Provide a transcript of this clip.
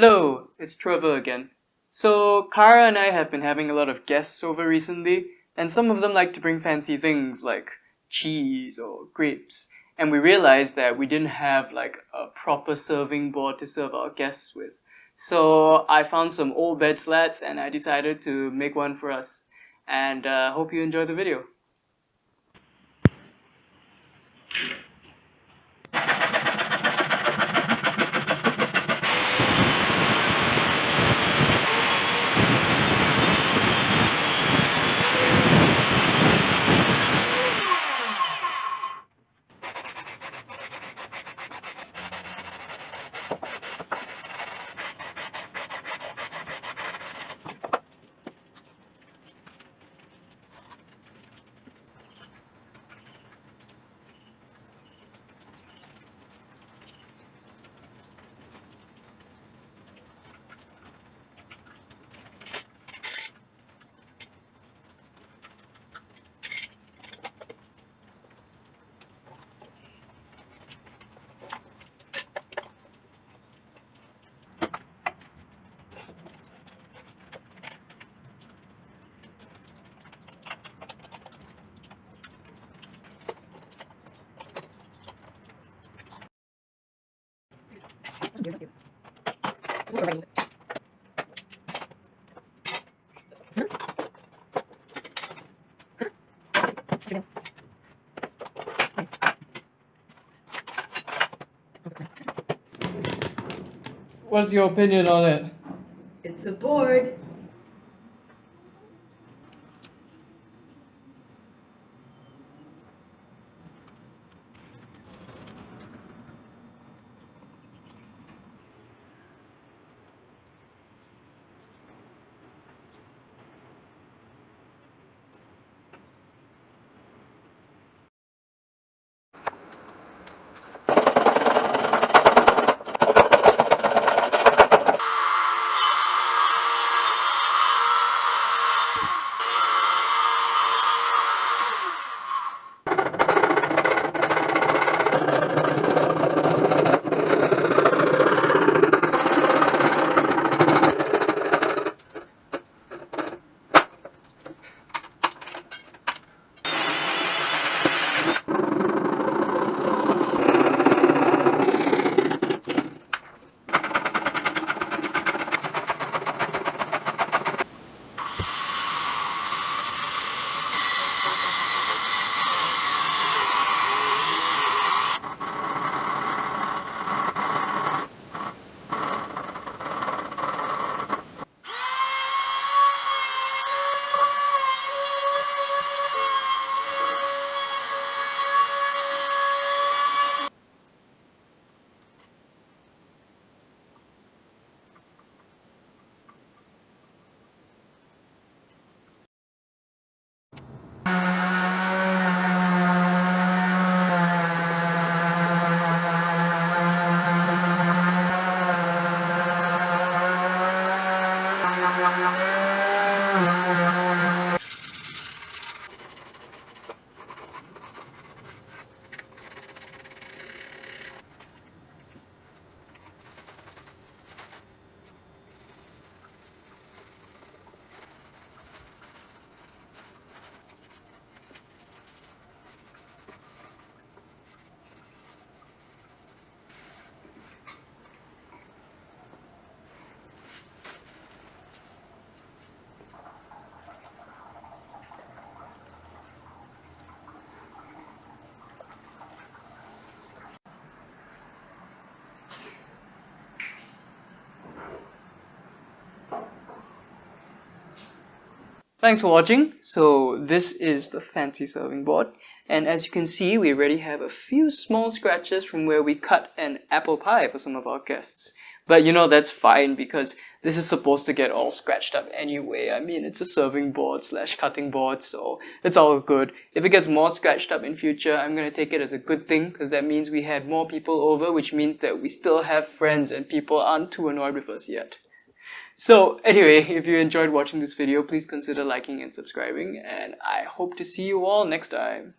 Hello, it's Trevor again. So, Kara and I have been having a lot of guests over recently, and some of them like to bring fancy things like cheese or grapes. And we realized that we didn't have like a proper serving board to serve our guests with. So, I found some old bed slats and I decided to make one for us. And hope you enjoy the video. What's your opinion on it? It's a board. Thanks for watching. So this is the fancy serving board, and as you can see, we already have a few small scratches from where we cut an apple pie for some of our guests. But you know, that's fine because this is supposed to get all scratched up anyway. I mean, it's a serving board slash cutting board, so it's all good. If it gets more scratched up in future, I'm gonna take it as a good thing because that means we had more people over, which means that we still have friends and people aren't too annoyed with us yet. So anyway, if you enjoyed watching this video, please consider liking and subscribing, and I hope to see you all next time.